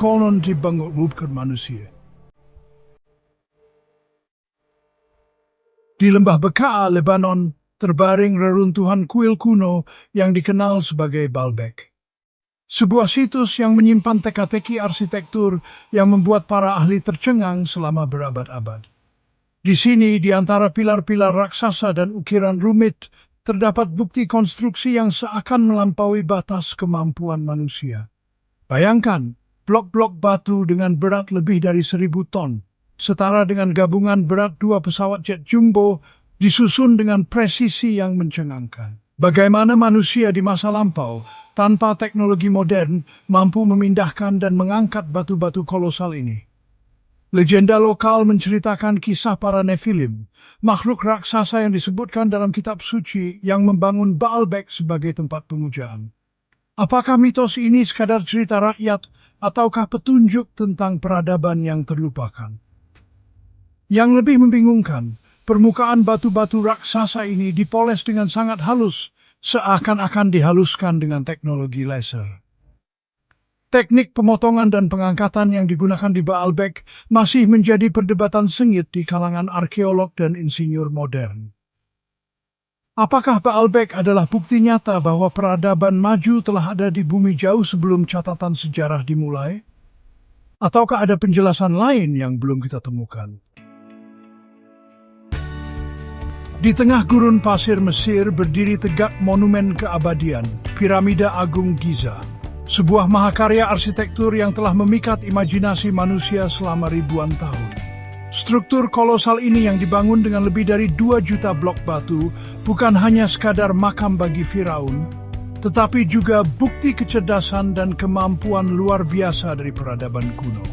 konon dibangunkan manusia. Di lembah Bekaa, Lebanon, terbaring reruntuhan kuil kuno yang dikenal sebagai Baalbek. Sebuah situs yang menyimpan teka-teki arsitektur yang membuat para ahli tercengang selama berabad-abad. Di sini, di antara pilar-pilar raksasa dan ukiran rumit, terdapat bukti konstruksi yang seakan melampaui batas kemampuan manusia. Bayangkan, blok-blok batu dengan berat lebih dari 1.000 ton, setara dengan gabungan berat 2 pesawat jet jumbo, disusun dengan presisi yang mencengangkan. Bagaimana manusia di masa lampau, tanpa teknologi modern, mampu memindahkan dan mengangkat batu-batu kolosal ini? Legenda lokal menceritakan kisah para Nephilim, makhluk raksasa yang disebutkan dalam kitab suci yang membangun Baalbek sebagai tempat pemujaan. Apakah mitos ini sekadar cerita rakyat ataukah petunjuk tentang peradaban yang terlupakan? Yang lebih membingungkan, permukaan batu-batu raksasa ini dipoles dengan sangat halus, seakan-akan dihaluskan dengan teknologi laser. Teknik pemotongan dan pengangkatan yang digunakan di Baalbek masih menjadi perdebatan sengit di kalangan arkeolog dan insinyur modern. Apakah Baalbek adalah bukti nyata bahwa peradaban maju telah ada di bumi jauh sebelum catatan sejarah dimulai? Ataukah ada penjelasan lain yang belum kita temukan? Di tengah gurun pasir Mesir berdiri tegak monumen keabadian, Piramida Agung Giza. Sebuah mahakarya arsitektur yang telah memikat imajinasi manusia selama ribuan tahun. Struktur kolosal ini yang dibangun dengan lebih dari 2 juta blok batu bukan hanya sekadar makam bagi Firaun, tetapi juga bukti kecerdasan dan kemampuan luar biasa dari peradaban kuno.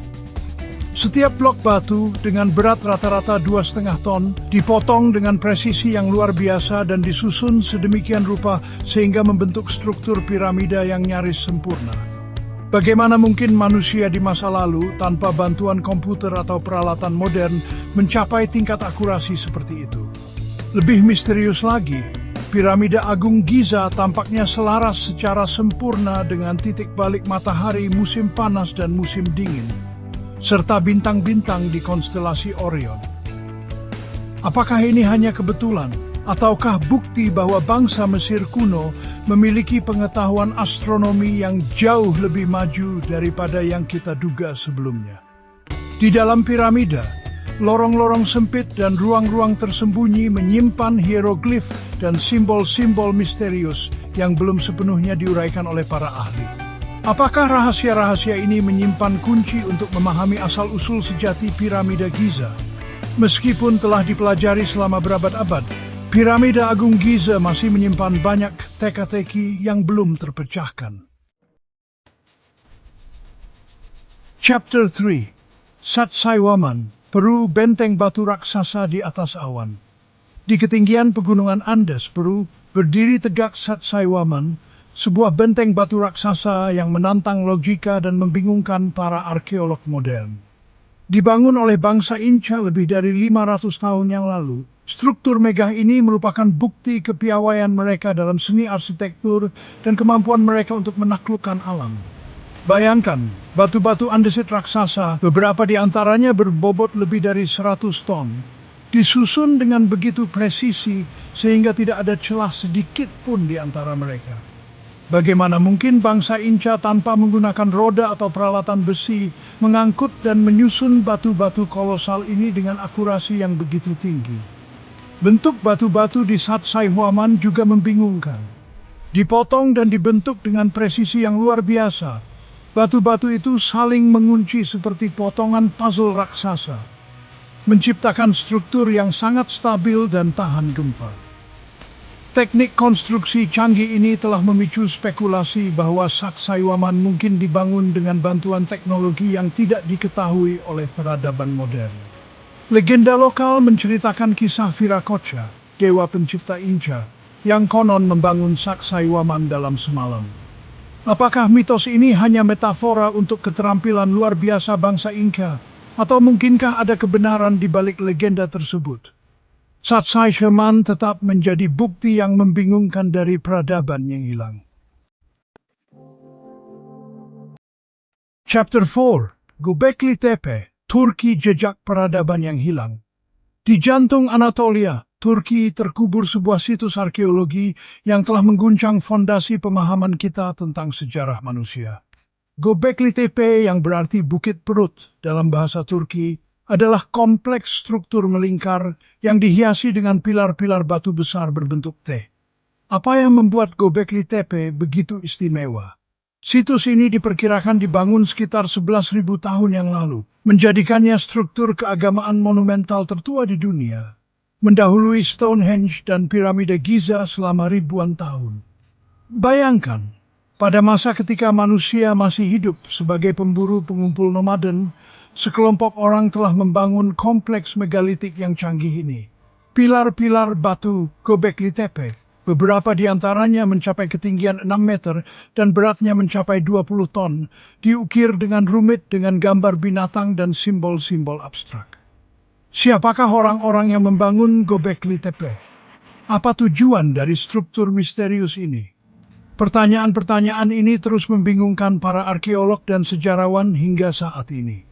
Setiap blok batu dengan berat rata-rata 2,5 ton dipotong dengan presisi yang luar biasa dan disusun sedemikian rupa sehingga membentuk struktur piramida yang nyaris sempurna. Bagaimana mungkin manusia di masa lalu tanpa bantuan komputer atau peralatan modern mencapai tingkat akurasi seperti itu? Lebih misterius lagi, Piramida Agung Giza tampaknya selaras secara sempurna dengan titik balik matahari musim panas dan musim dingin, serta bintang-bintang di konstelasi Orion. Apakah ini hanya kebetulan, ataukah bukti bahwa bangsa Mesir kuno memiliki pengetahuan astronomi yang jauh lebih maju daripada yang kita duga sebelumnya? Di dalam piramida, lorong-lorong sempit dan ruang-ruang tersembunyi menyimpan hieroglif dan simbol-simbol misterius yang belum sepenuhnya diuraikan oleh para ahli. Apakah rahasia-rahasia ini menyimpan kunci untuk memahami asal-usul sejati Piramida Giza? Meskipun telah dipelajari selama berabad-abad, Piramida Agung Giza masih menyimpan banyak teka-teki yang belum terpecahkan. Chapter 3. Sacsayhuaman, Peru, benteng batu raksasa di atas awan. Di ketinggian pegunungan Andes, Peru, berdiri tegak Sacsayhuaman, sebuah benteng batu raksasa yang menantang logika dan membingungkan para arkeolog modern. Dibangun oleh bangsa Inca lebih dari 500 tahun yang lalu, struktur megah ini merupakan bukti kepiawaian mereka dalam seni arsitektur dan kemampuan mereka untuk menaklukkan alam. Bayangkan, batu-batu andesit raksasa, beberapa di antaranya berbobot lebih dari 100 ton, disusun dengan begitu presisi sehingga tidak ada celah sedikit pun di antara mereka. Bagaimana mungkin bangsa Inca tanpa menggunakan roda atau peralatan besi mengangkut dan menyusun batu-batu kolosal ini dengan akurasi yang begitu tinggi? Bentuk batu-batu di Sacsayhuaman juga membingungkan. Dipotong dan dibentuk dengan presisi yang luar biasa. Batu-batu itu saling mengunci seperti potongan puzzle raksasa, menciptakan struktur yang sangat stabil dan tahan gempa. Teknik konstruksi canggih ini telah memicu spekulasi bahwa Sacsayhuaman mungkin dibangun dengan bantuan teknologi yang tidak diketahui oleh peradaban modern. Legenda lokal menceritakan kisah Viracocha, dewa pencipta Inca, yang konon membangun Sacsayhuaman dalam semalam. Apakah mitos ini hanya metafora untuk keterampilan luar biasa bangsa Inca? Atau mungkinkah ada kebenaran di balik legenda tersebut? Sacsayhuaman tetap menjadi bukti yang membingungkan dari peradaban yang hilang. Chapter 4, Göbekli Tepe, Turki Jejak Peradaban yang Hilang. Di jantung Anatolia, Turki terkubur sebuah situs arkeologi yang telah mengguncang fondasi pemahaman kita tentang sejarah manusia. Göbekli Tepe yang berarti Bukit Perut dalam bahasa Turki adalah kompleks struktur melingkar yang dihiasi dengan pilar-pilar batu besar berbentuk T. Apa yang membuat Göbekli Tepe begitu istimewa? Situs ini diperkirakan dibangun sekitar 11.000 tahun yang lalu, menjadikannya struktur keagamaan monumental tertua di dunia, mendahului Stonehenge dan piramida Giza selama ribuan tahun. Bayangkan, pada masa ketika manusia masih hidup sebagai pemburu pengumpul nomaden, sekelompok orang telah membangun kompleks megalitik yang canggih ini. Pilar-pilar batu Göbekli Tepe, beberapa di antaranya mencapai ketinggian 6 meter dan beratnya mencapai 20 ton, diukir dengan rumit dengan gambar binatang dan simbol-simbol abstrak. Siapakah orang-orang yang membangun Göbekli Tepe? Apa tujuan dari struktur misterius ini? Pertanyaan-pertanyaan ini terus membingungkan para arkeolog dan sejarawan hingga saat ini.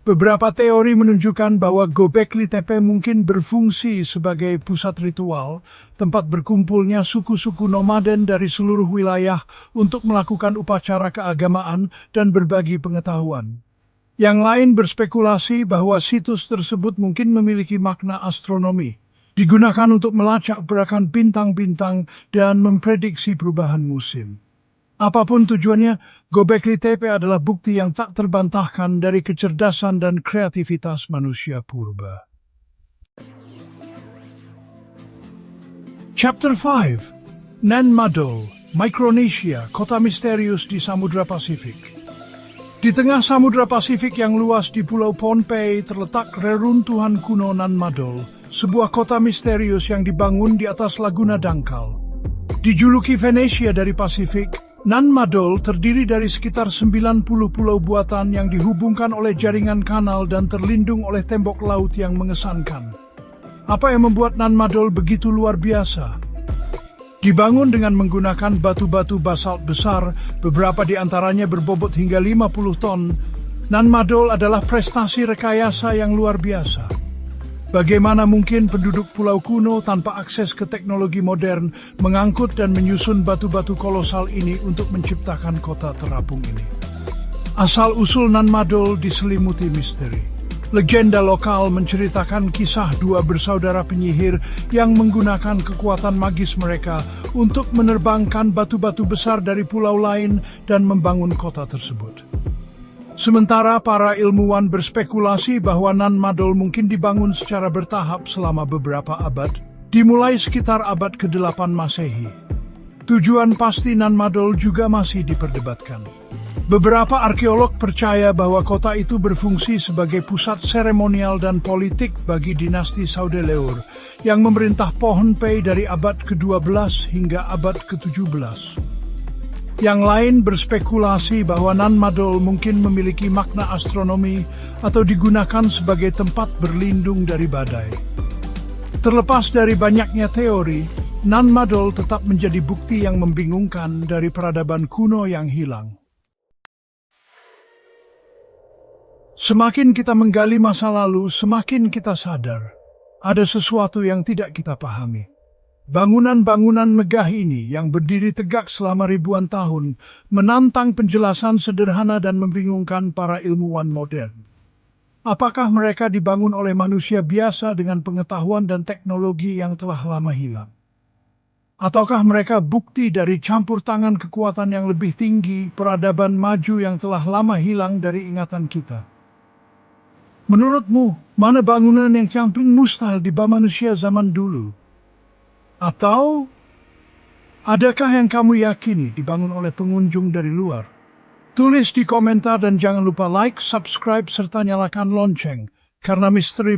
Beberapa teori menunjukkan bahwa Göbekli Tepe mungkin berfungsi sebagai pusat ritual, tempat berkumpulnya suku-suku nomaden dari seluruh wilayah untuk melakukan upacara keagamaan dan berbagi pengetahuan. Yang lain berspekulasi bahwa situs tersebut mungkin memiliki makna astronomi, digunakan untuk melacak gerakan bintang-bintang dan memprediksi perubahan musim. Apapun tujuannya, Göbekli Tepe adalah bukti yang tak terbantahkan dari kecerdasan dan kreativitas manusia purba. Chapter 5, Nan Madol, Micronesia, kota misterius di Samudra Pasifik. Di tengah Samudra Pasifik yang luas di Pulau Pohnpei terletak reruntuhan kuno Nan Madol, sebuah kota misterius yang dibangun di atas laguna dangkal. Dijuluki Venesia dari Pasifik, Nan Madol terdiri dari sekitar 90 pulau buatan yang dihubungkan oleh jaringan kanal dan terlindung oleh tembok laut yang mengesankan. Apa yang membuat Nan Madol begitu luar biasa? Dibangun dengan menggunakan batu-batu basalt besar, beberapa di antaranya berbobot hingga 50 ton, Nan Madol adalah prestasi rekayasa yang luar biasa. Bagaimana mungkin penduduk pulau kuno tanpa akses ke teknologi modern mengangkut dan menyusun batu-batu kolosal ini untuk menciptakan kota terapung ini? Asal-usul Nan Madol diselimuti misteri. Legenda lokal menceritakan kisah dua bersaudara penyihir yang menggunakan kekuatan magis mereka untuk menerbangkan batu-batu besar dari pulau lain dan membangun kota tersebut. Sementara para ilmuwan berspekulasi bahwa Nan Madol mungkin dibangun secara bertahap selama beberapa abad, dimulai sekitar abad ke-8 Masehi. Tujuan pasti Nan Madol juga masih diperdebatkan. Beberapa arkeolog percaya bahwa kota itu berfungsi sebagai pusat seremonial dan politik bagi dinasti Saudeleur yang memerintah Pohnpei dari abad ke-12 hingga abad ke-17. Yang lain berspekulasi bahwa Nan Madol mungkin memiliki makna astronomi atau digunakan sebagai tempat berlindung dari badai. Terlepas dari banyaknya teori, Nan Madol tetap menjadi bukti yang membingungkan dari peradaban kuno yang hilang. Semakin kita menggali masa lalu, semakin kita sadar ada sesuatu yang tidak kita pahami. Bangunan-bangunan megah ini yang berdiri tegak selama ribuan tahun menantang penjelasan sederhana dan membingungkan para ilmuwan modern. Apakah mereka dibangun oleh manusia biasa dengan pengetahuan dan teknologi yang telah lama hilang? Ataukah mereka bukti dari campur tangan kekuatan yang lebih tinggi, peradaban maju yang telah lama hilang dari ingatan kita? Menurutmu, mana bangunan yang paling mustahil di manusia zaman dulu? Atau adakah yang kamu yakini dibangun oleh pengunjung dari luar? Tulis di komentar dan jangan lupa like, subscribe, serta nyalakan lonceng, karena misteri